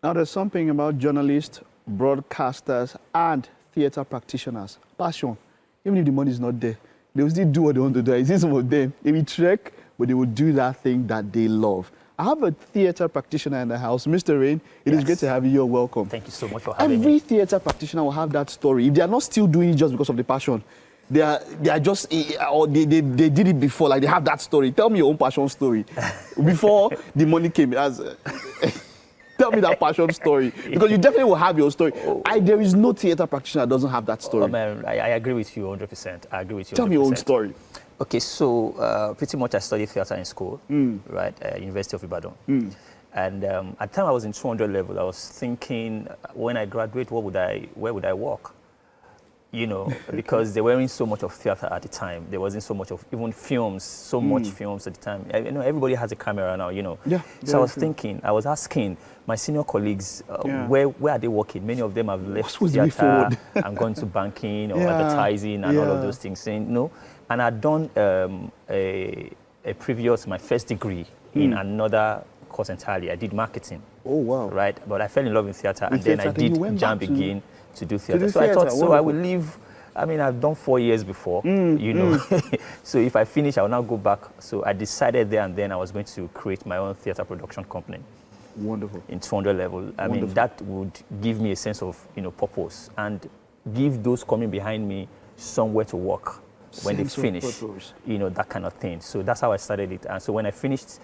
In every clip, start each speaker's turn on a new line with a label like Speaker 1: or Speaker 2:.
Speaker 1: Now, there's something about journalists, broadcasters, and theater practitioners. Passion. Even if the money is not there, they will still do what they want to do. I see some of them, they will trek, but they will do that thing that they love. I have a theater practitioner in the house, Mr. Rain. It is great to have you. You're welcome.
Speaker 2: Thank you so much for having me.
Speaker 1: Every theater practitioner will have that story. If they are not still doing it just because of the passion, they are just, or they did it before, like they have that story. Tell me your own passion story. Before the money came, tell me that passion story, because you definitely will have your story. There is no theater practitioner that doesn't have that story.
Speaker 2: Oh, man, I agree with you 100%. I agree with you 100%.
Speaker 1: Tell me your own story.
Speaker 2: Okay, so pretty much I studied theater in school, right, University of Ibadan. And at the time I was in 200 level, I was thinking, when I graduate, where would I work? You know, because there weren't so much of theater at the time. There wasn't so much of even films, much films at the time. You know, everybody has a camera now, you know. Yeah, so I was thinking, I was asking my senior colleagues, where are they working? Many of them have left theater and gone to banking or advertising and all of those things, saying, no. And I'd done my first degree in another course entirely. I did marketing. Oh, wow. Right? But I fell in love with theater, and then I did jump again to do theater. So I thought, so I will leave. I mean, I've done 4 years before, you know. So if I finish, I will now go back. So I decided there and then I was going to create my own theater production company. Wonderful. In 200 level. I mean, that would give me a sense of, you know, purpose and give those coming behind me somewhere to work when they finish, you know, that kind of thing. So that's how I started it. And so when I finished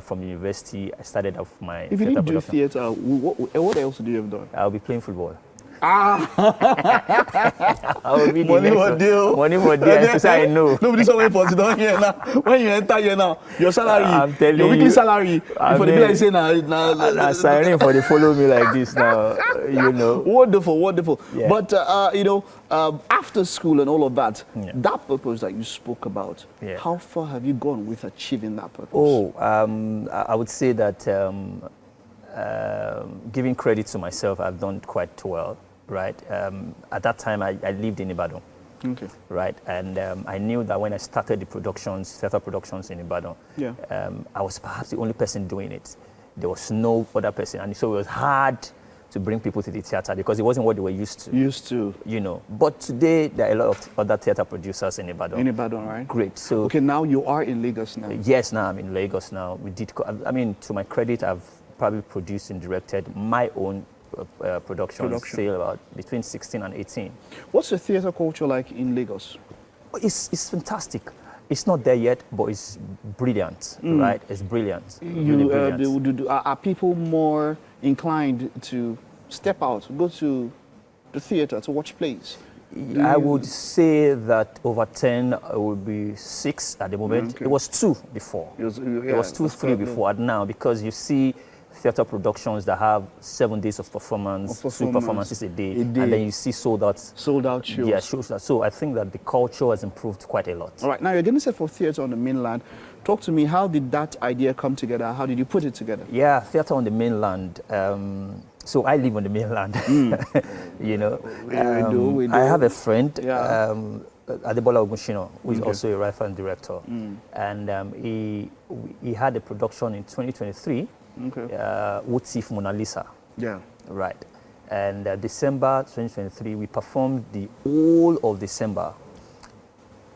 Speaker 2: from university, I started off my
Speaker 1: If you didn't do theater, what else do you have done?
Speaker 2: I'll be playing football.
Speaker 1: Money
Speaker 2: for deal. Money for deal. So I know.
Speaker 1: Nobody's always possible down here now. When you enter here now, your salary,
Speaker 2: I'm telling
Speaker 1: your weekly salary,
Speaker 2: for the people say now, signing for the follow me like this now, you know.
Speaker 1: Wonderful, wonderful. Yeah. But you know, after school and all of that, that purpose that you spoke about, how far have you gone with achieving that purpose? Oh,
Speaker 2: I would say that giving credit to myself, I've done quite well. Right. At that time, I lived in Ibadan. Okay. Right. And I knew that when I started the theater productions in Ibadan, I was perhaps the only person doing it. There was no other person. And so it was hard to bring people to the theater because it wasn't what they were used to. You know. But today, there are a lot of other theater producers in Ibadan.
Speaker 1: In Ibadan, right?
Speaker 2: Great. So.
Speaker 1: Okay, now you are in Lagos now.
Speaker 2: Yes, now I'm in Lagos now. I mean, to my credit, I've probably produced and directed my own production. Still about between 16 and 18.
Speaker 1: What's the theater culture like in Lagos?
Speaker 2: It's fantastic. It's not there yet, but it's brilliant, right? It's brilliant.
Speaker 1: Are people more inclined to step out, go to the theater to watch plays?
Speaker 2: I would say that over 10, it would be 6 at the moment. Okay. It was 2 before. It was 2, 3 before. And now, because you see theater productions that have 7 days of performance, 2 performances a day, and then you see sold out shows. Yeah, shows. So I think that the culture has improved quite a lot.
Speaker 1: All right, now you're getting set for theater on the mainland. Talk to me, how did that idea come together? How did you put it together? Yeah,
Speaker 2: theater on the mainland. So I live on the mainland, you know. We do. I have a friend, Adebola Ogunshino, who is also a writer and director. And he had a production in 2023, What If Mona Lisa? Yeah. Right. And December 2023, we performed the whole of December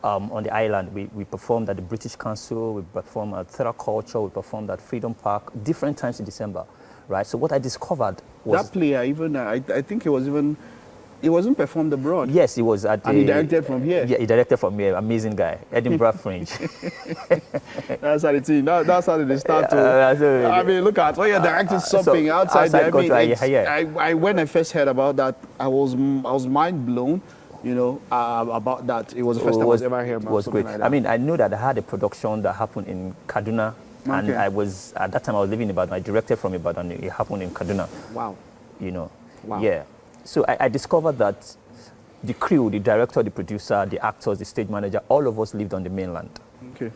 Speaker 2: on the island. We performed at the British Council, we performed at Theatre Culture, we performed at Freedom Park, different times in December. Right. So what I discovered was
Speaker 1: that player. Even I think it wasn't performed abroad.
Speaker 2: Yes, he was at.
Speaker 1: And he directed from here.
Speaker 2: Yeah, he directed from here. Amazing guy, Edinburgh Fringe.
Speaker 1: That's how it is. That's how they start to. I mean, look at when you're directing something outside there. When I first heard about that, I was mind blown. You know, about that. It was the first time I was ever hearing about.
Speaker 2: It was great. Like that. I mean, I knew that I had a production that happened in Kaduna. And I was, at that time I was living in Ibadan. I directed from Ibadan. It happened in Kaduna. Wow. You know. Wow. Yeah. So I discovered that the crew, the director, the producer, the actors, the stage manager, all of us lived on the mainland. Okay.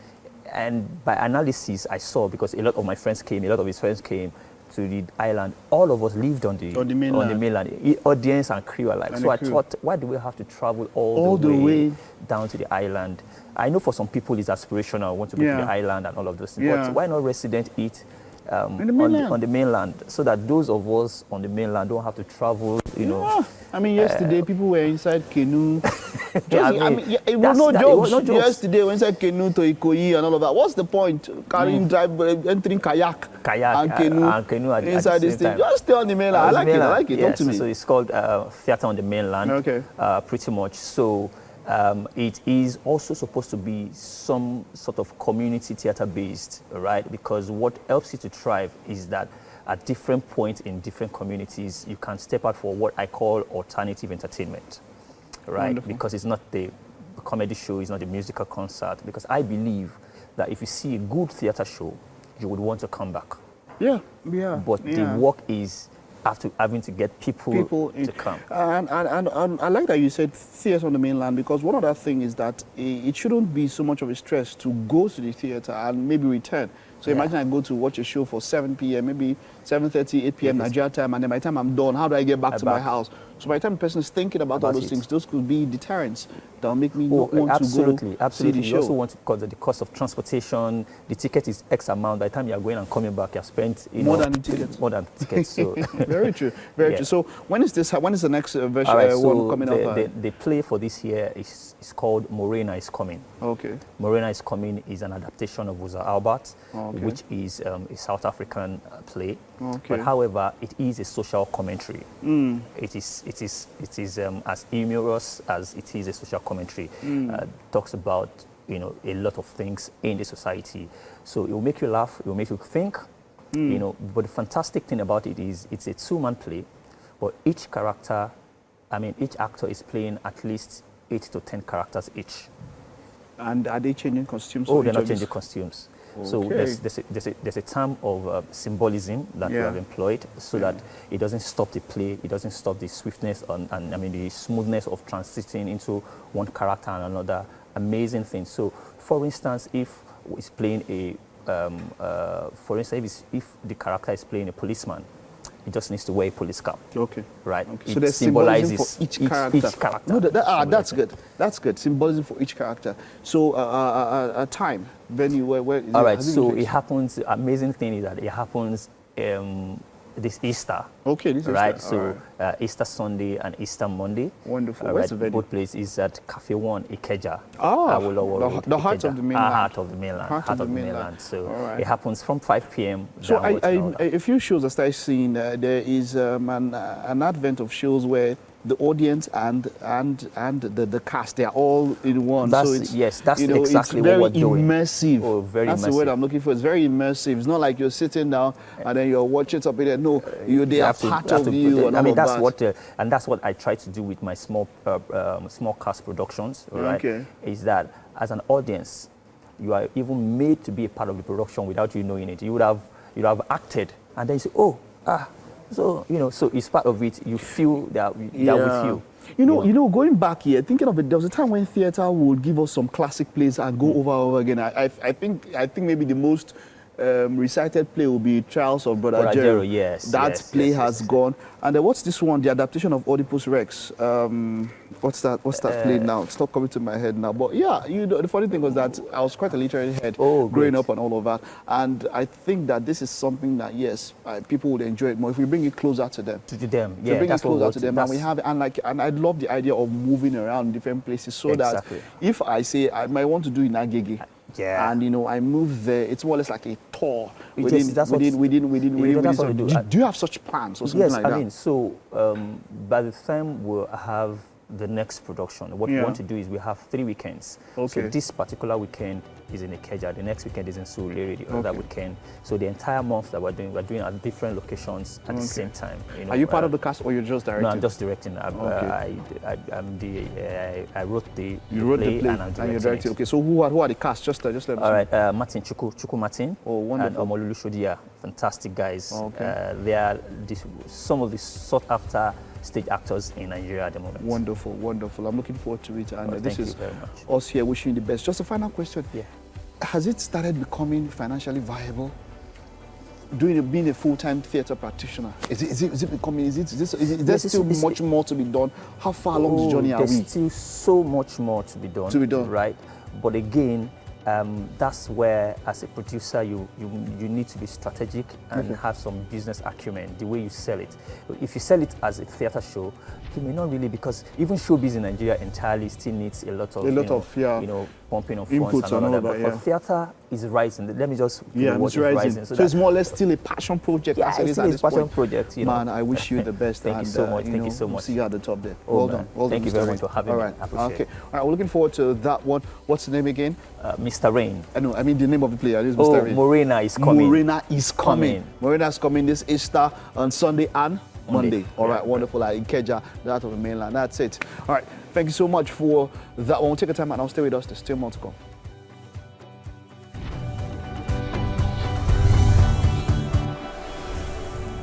Speaker 2: And by analysis, I saw, because a lot of my friends came, a lot of his friends came to the island, all of us lived on the mainland. Audience and crew alike. And so I thought, why do we have to travel all the way down to the island? I know for some people it's aspirational, want to go to the island and all of those things. But why not resident it, on the mainland, so that those of us on the mainland don't have to travel, you know.
Speaker 1: I mean, yesterday people were inside canoe. It was no jokes. Yesterday we were inside canoe to Ikoyi and all of that. What's the point? Carrying, entering kayak and canoe inside this thing. Just stay on the mainland. I like it. Talk to me.
Speaker 2: So it's called Theatre on the Mainland.
Speaker 1: Okay.
Speaker 2: Pretty much. So it is also supposed to be some sort of community theatre based, right? Because what helps you to thrive is that at different points in different communities, you can step out for what I call alternative entertainment, right?
Speaker 1: Wonderful.
Speaker 2: Because it's not the comedy show, it's not the musical concert. Because I believe that if you see a good theatre show, you would want to come back.
Speaker 1: Yeah.
Speaker 2: But the work is having to get people to come.
Speaker 1: And I like that you said theatre on the mainland, because one other thing is that it shouldn't be so much of a stress to go to the theatre and maybe return. So imagine I go to watch a show for 7 p.m., maybe 7:30, 8 p.m. Nigeria time, and then by the time I'm done, how do I get back to my house? So by the time the person is thinking about all those things, those could be deterrents that will make me not want to go see the show.
Speaker 2: You also want to, because the cost of transportation, the ticket is X amount. By the time you're going and coming back, you've spent
Speaker 1: more than the ticket.
Speaker 2: More than the ticket. So
Speaker 1: very true, very true. So when is the next version one coming out?
Speaker 2: The play for this year is called Morena is Coming.
Speaker 1: Okay.
Speaker 2: Morena is Coming is an adaptation of Rosa Albert, which is a South African play.
Speaker 1: Okay.
Speaker 2: But however, it is a social commentary. It is as humorous as it is a social commentary. Talks about, you know, a lot of things in the society. So it will make you laugh, it will make you think, you know. But the fantastic thing about it is it's a two-man play, but each actor is playing at least 8 to 10 characters each.
Speaker 1: And are they changing costumes?
Speaker 2: Oh, they're not changing costumes. Okay. So there's a term of symbolism that we have employed, so that it doesn't stop the play, it doesn't stop the swiftness and the smoothness of transiting into one character and another. Amazing thing. So, for instance, if it's playing if the character is playing a policeman, it just needs to wear a police cap. Okay. Right. Okay. So
Speaker 1: there's symbolism for each character.
Speaker 2: Each character.
Speaker 1: No, that's good. That's good. Symbolism for each character. So a time, venue, where
Speaker 2: all right. So it happens. Amazing thing is that it happens this Easter.
Speaker 1: Okay. This
Speaker 2: right.
Speaker 1: Easter.
Speaker 2: So Easter Sunday and Easter Monday.
Speaker 1: Wonderful. Where's the venue?
Speaker 2: Both places at Cafe WUN, Ikeja.
Speaker 1: The heart of the mainland.
Speaker 2: Heart of the mainland. Heart of the mainland. So it happens from 5 p.m.
Speaker 1: So a few shows I started seeing, there is an advent of shows where the audience and the cast, they're all in one.
Speaker 2: That's,
Speaker 1: so it's,
Speaker 2: that's exactly what we're doing.
Speaker 1: Immersive.
Speaker 2: Oh, very
Speaker 1: that's
Speaker 2: immersive.
Speaker 1: the word I'm looking for. It's very immersive. It's not like you're sitting down and then you're watching something there. No, they are part of you.
Speaker 2: I mean, that's what I try to do with my small cast productions. Right? Okay. Is that as an audience, you are even made to be a part of the production without you knowing it. You would have acted, and then you say, so, you know, so it's part of it. You feel that they're with you.
Speaker 1: You know, going back here, thinking of it, there was a time when theatre would give us some classic plays and go over again. I think maybe the most recited play will be Trials of Brother Jero.
Speaker 2: Yes.
Speaker 1: That play has gone. And what's this one? The adaptation of Oedipus Rex. What's that play now? It's not coming to my head now. But yeah, the funny thing was that I was quite a literary head growing up and all of that. And I think that this is something that, yes, people would enjoy it more if we bring it closer to them.
Speaker 2: Yeah,
Speaker 1: bring it closer to them. And we have, and I love the idea of moving around different places so that if I say I might want to do in Agege, and I move there, it's more or less like a tour within. Do you have such plans or something like that?
Speaker 2: Yes, I mean, so by the time we'll have the next production, what we want to do is we have 3 weekends.
Speaker 1: Okay.
Speaker 2: So this particular weekend is in Ikeja, the next weekend is in Surulere, the other weekend. So the entire month that we're doing at different locations at the same time.
Speaker 1: Are you part of the cast or you're just directing?
Speaker 2: No, I'm just directing. I wrote the play and I'm directing.
Speaker 1: Okay, so who are the cast? Just let me see.
Speaker 2: All right, Martin Chuku Martin.
Speaker 1: Oh, wonderful.
Speaker 2: And Omolulu Shodia, fantastic guys. Okay. They are some of the sought after stage actors in Nigeria at the moment.
Speaker 1: Wonderful, wonderful. I'm looking forward to it. And this is
Speaker 2: very much.
Speaker 1: Us here wishing you the best. Just a final question.
Speaker 2: Yeah.
Speaker 1: Has it started becoming financially viable? Being a full-time theatre practitioner, is it becoming? Is there still much more to be done? How far along the journey are we?
Speaker 2: There's still so much more to be done. Right, but again, that's where, as a producer, you need to be strategic and have some business acumen, the way you sell it. If you sell it as a theater show, you may not really, because even showbiz in Nigeria entirely still needs a lot of pumping of funds and all that. But for theater is rising. Let me just
Speaker 1: it's rising. So it's more or less still a passion project.
Speaker 2: Yeah, it's still a passion project.
Speaker 1: Man, I wish you the best.
Speaker 2: Thank you so much. Thank you so much.
Speaker 1: See you at the top there.
Speaker 2: Well done. Thank you very much for having me. I appreciate it.
Speaker 1: All right, we're looking forward to that one. What's the name again?
Speaker 2: Mr. Rain.
Speaker 1: I know. I mean the name of the player. This is Mr. Rain.
Speaker 2: Morena is coming.
Speaker 1: Morena is coming. Morena is coming this Easter on Sunday and Monday. All right, wonderful. Like in Keja, out of the mainland. That's it. All right. Thank you so much for that one. We'll take a time and I'll stay with us. There's still more to come.